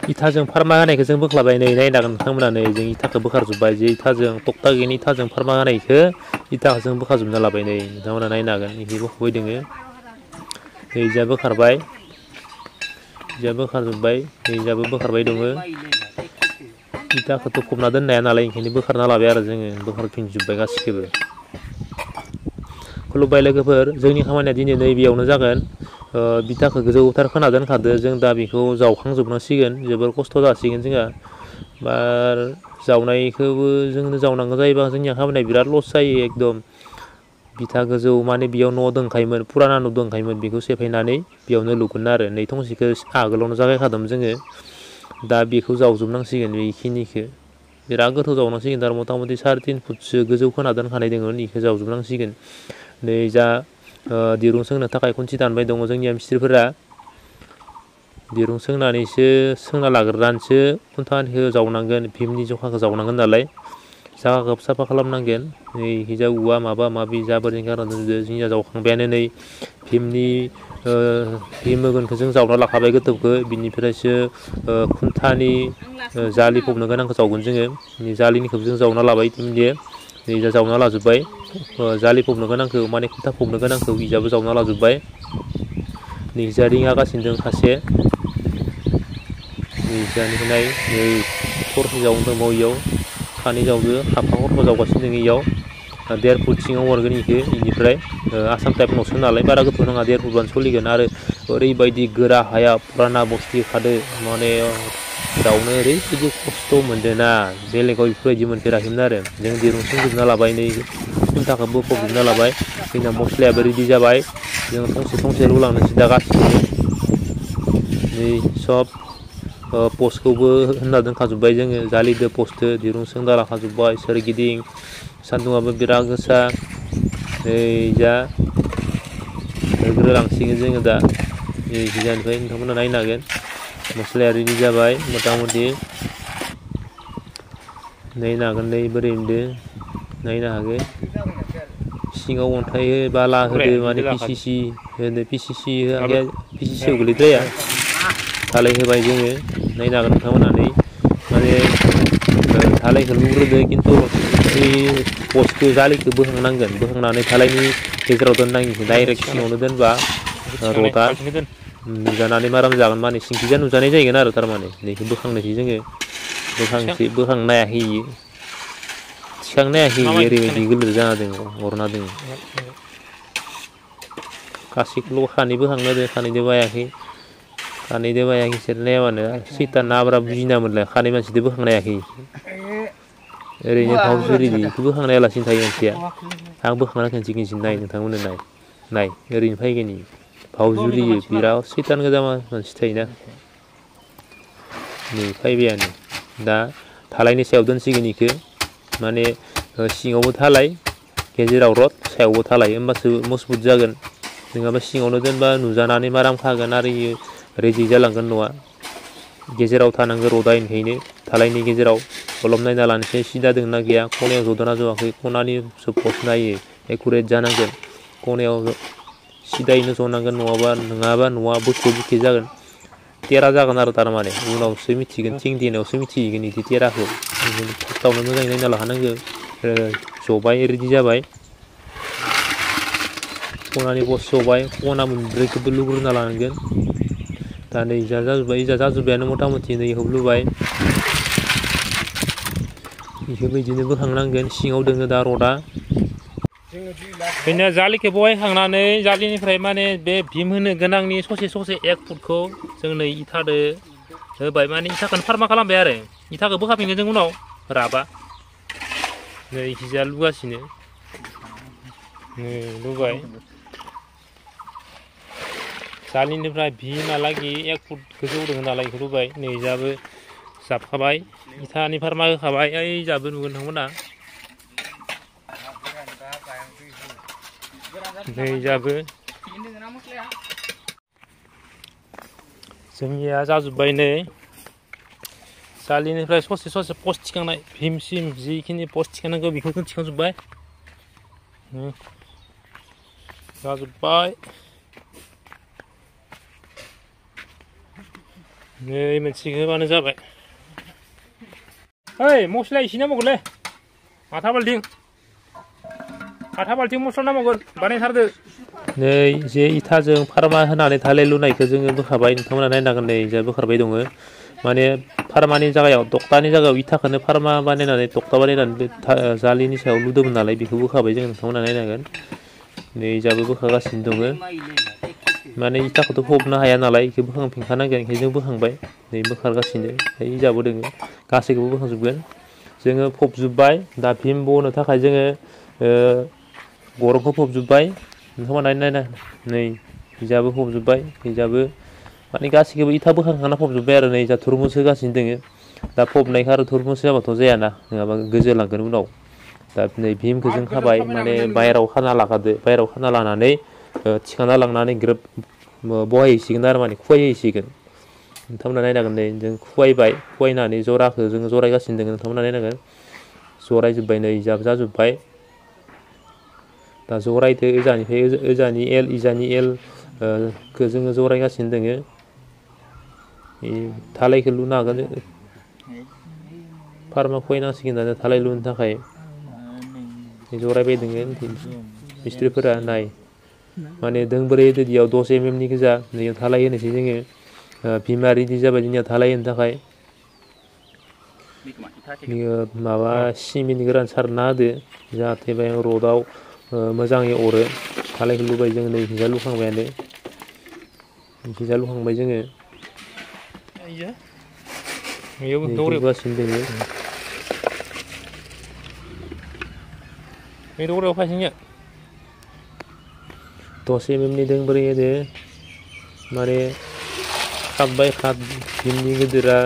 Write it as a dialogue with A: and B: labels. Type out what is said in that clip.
A: इथाजों pharma होनायखौ जों बोख्लाबाय नै नायनांगोन नोंथांमोना नै जों इथाखौ बोखारजोब्बाय जे इथाजों टक्टा गैयिनि इथाजों फार्मा होनायखौ इथाखौ जों बोखारजोबना लाबाय नै नोंथांमोना नायनो हागोन इखि बोखाबाय दोङो नै इजा बोखारबाय इजा बोखारजोब्बाय नै इजाबो बोखारबाय दङ इथाखौथ' फबना दोननाया नालाय ओंखायनो बोखारना लाबाय आरो जोङो बोखारफिनजोब्बाय गासिखौबो खुलुमबाय लोगोफोर जोंनि खामानिया दिनै नैबेयावनो जागोन बिथाखौ गोजौथार खोना दोनखादो जों दा बेखौ जावखांजोबनांसिगोन जोबोर खस्थ' जासिगोन जोंहा बार जावनायखौबो जोंनो जावनांगौ जायोबा जोंनिया खामानिया बिराद लस जायो एकदम बिथा गोजौ माने बेयाव न' दंखायोमोन फुराना न' दंखायोमोन बेखौ सेफायनानै बेयावनो लुगोन आरो नै थंसेखौ आगोलावनो जागायखादोंमोन जोङो दा बेखौ जावजोबनांसिगोन बेखिनिखौ बिराद गोथौ जावनांसिगोन दा मथा मथि 3.5 फुटसो गोजौ खोना दोनखानाय दङमोन बेखौ जावजोबनांसिगोन नै जा दिरुं सोंनो थाखाय खुन्थि दानबाय दङ जोंनिया मिस्ट्रिफोरा दिरुं सोंनानैसो सोंना लाग्रोनानैसो खुन्थाखौ जावनांगोन भिमनि जखाखौ जावनांगोन नालाय जागाखौ साफा खालामनांगोन नै हिजा औवा माबा माबि जाबोरजों गारना दोनदो जोंनिया जावखांबायानो नै भिमनि भिम होगोनखौ जों जावना लाखाबाय गोथौखौ बिनिफ्रायसो खुन्थानि जालि फबनो गोनांखौ जावगोन जोङो जालिनिखौबो जों जावना लाबाय भिमनि नै जा जावना लाजोब्बाय जालि फबनो गोनांखौ माने खुन्था फबनो गोनांखौ इजाबो जावना लाजोब्बाय नैजा रिङा गासिनो दं सासे नैजानिफ्राय नै थरसे जावनो दंबावो इयाव सानै जावदो हाफा हरफा जावगासिनो दङ इयाव 1.5 फुट सिङाव हरगोन इखौ इनिफ्राय आसाम टाइप न'सो नालाय बारा गोथौ नङा 1.5 फुटबानो सोलिगोन आरो ओरैबायदि गोरा हाया फुराना बस्थि खादो माने जावनो ओरैबायदि खस्थ' मोनदों ना बेलेगाव बेफोरबायदि मोनफेराखैमोन आरो जों दिरुं सोंजोबना लाबाय नै खुन्थाखौबो फबजोबना लाबाय जोंना मस्लायाबो रेडि जाबाय जों थंसे थंसे रुलांनोसै दा गासिबो नै सब पस्टखौबो होनना दोनखाजोब्बाय जोङो जालिदो पस्टजों दिरुं सोंना लाखाजोब्बाय सोरगिदिं सान्दुंआबो बिराद गोसा नै जा होग्रोलांसिगोन जोङो दा नै गोजाननिफ्राय नोंथांमोना नायनो हागोन मस्लाया रेडि जाबाय मथा मथि नायनो हागोन नै बोरै मोनदों नायनो हागोन सिङाव अन्थाइ बाला होदो माने पिसिसि होदो पिसिसि होआखै पिसिसियाव गोलैद्राया धालाय होबाय जोङो नायनो हागोन नोंथांमोना नै माने धालायखौ लुग्रोदो खिन्थु बै पस्टखौ जालिखौ बोखांनांगोन बोखांनानै धालायनि गेजेराव दोननांगौ डाइरेक्ट सिङावनो दोनबा रडआ नुजानानै माराम जागोन माने सिंखिजा नुजानाय जाहैगोन आरो थारमाने बेखौ बोखांनोसै जोङो बोखांनो नायाखै इयो थिखांनो हायाखै इयो ओरैबायदि गोलोर जाना दङ अरना दङ गासैखौल' खानैबो बोखांनो होदो खानैदोबो हायाखै इसोर नायाबानो सैतान नाब्रा बुजिना मोनला खानै मानसिजों बोखांनो हायाखै ओरैनो भाव जुरिदि बेखौ बोखांनो हायालासिनो थायो मानसिया आं बोखांना खिन्थिगोनसै नाय नोंथांमोननो नाय ओरैनो फैगोन इयो भाव जुरियो बिराद सैतान गोजा मानसि थायोना नै फैबायानो दा धालायनि सायाव दोनसिगोन इखौ माने सिङावबो धालाय गेजेराव रड सायावबो धालाय होमबासो मजबुत जागोन नङाबा सिङावनो दोनबा नुजानानै माराम खागोन आरो इयो रेजेक जालांगोन न'आ गेजेराव थानांगौ रडआ ओंखायनो धालायनि गेजेराव कलम नायना लानोसै सिदा दंना गैया खनायाव जदोंना जआखै खनानिसो पस्ट नायो एकुरेट जानांगोन खनायाव सिदायैनो जनांगोन नङाबा न'आ बोखे बुखे जागोन तेरा जागोन आरो थारमाने उनावसो मिथिगोन थिं दिनावसो मिथिहैगोन बिदि तेराखौ फार्स्टआवनो मोजाङै नायना लाखानांगौ जबाय रेडि जाबाय खनानि पस्ट जबाय खना मोनब्रैखौबो लुग्रोना लानांगोन दा नै इजा जाजोब्बायानो मथा मथि नै इखौ लुबाय बेखौबो बिदिनो बोखांनांगोन सिङाव दोङो दा रडआ जोंनिया जालिखौ बहायखांनानै जालिनिफ्राय माने बे भिम होनो गोनांनि ससे 1 फुटखौ जों नै इथादो होबाय माने इथाखौनो फार्मा खालामबाय आरो इथाखौ बोखाफिनगोन जों उनाव राबा नै इखिजा लुगासिनो लुबाय जालिनिफ्राय भिमहालागि 1 फुट गोजौ दङ नालाय बेखौ लुबाय नै इजाबो जाबखाबाय इथानि फार्मा होखाबाय ओइ जाबो नुगोन नोंथांमोना नै जाबो जोंनिया जाजोब्बाय नै जालिनिफ्राय ससे पस्ट थिखांनाय भिमसिम जिखिनि पस्ट थिखांनांगौ बेखौ जों थिखांजोब्बाय जाजोब्बाय नै मोनसे होबानो जाबाय ओइ मस्ला एसे नांबावगोनलै आधा बाल्थिं मस्ला नांबावगोन बानायथारदो नै जे इथाजों फार्मा होनानै धालाय लुनायखौ जोङो बोखाबाय नोंथांमोना नायनांगोन नै जा बोखारबाय दङ माने फार्मानि जायगायाव तक्तानि जायगायाव इथाखौनो फार्मा बानायनानै तक्ता बानायनानै बे जालिनि सायाव लुदोंमोन नालाय बेखौ बोखाबाय जों नोंथांमोना नायनांगोन नै जाबो बोखागासिनो दङ माने इथाखौथ' फबनो हाया नालाय बेखौ बोखांफिनखानांगोन बेखायनो जों बोखांबाय नै बोखारगासिनो ओमफ्राय जाबो दङ गासैखौबो बोखांजोबगोन जोङो फबजोब्बाय दा भिम बनो थाखाय जोङो गरंखौ फबजोब्बाय नोंथांमोना नायना नै इजाबो फबजोब्बाय इजाबो माने गासैखौबो इथा बोखांखाना फबजोब्बाय आरो नै जा थुरमुस होगासिनो दोङो दा फबनायखौ आरो थुरमुस होआबाथ' जायाना नङाबा गोजोलांगोन उनाव दा नै भिमखौ जों खाबाय माने बाहेरायाव खाना लाखादो बाहेरायाव खाना लानानै थिखांना लांनानै ग्रोब बहायहैसिगोन आरो माने खुवायहैसिगोन नोंथांमोना नायनांगोन नै जों खुवायबाय खुवायनानै जराखौ जोङो जरायगासिनो दङ नोंथांमोना नायनांगोन जरायजोब्बाय नै इजाबो जाजोब्बाय दा जरायदो ओजानिफ्राय ओजानि एल इजानि एल खौ जोङो जरायगासिनो दोङो धालायखौ लुनो हागोन फार्मा खुवायनांसिगोन दानिया धालाय लुनो थाखाय जरायबाय दोङो मिस्ट्रिफोरा नाय माने दोंब्रै दैयाव 10 mm नि गोजा नैयाव धालाय होनोसै जोङो भिमा रेडि जाबाय जोंनिया धालाय होनो थाखाय माबा सिमेन्ट गोरान सारना होदो जाहाथे बे रडआव मोजाङै अरो धालायखौ लुबाय जोङो नै हिजा लुखांबायानो हिजा लुखांबाय जोङो लुगासिनो दोङो बे दौरायाव फायसिनिया 10 mm नि दोंब्रै होदो माने खात बाय खात भिमनि गिदिरा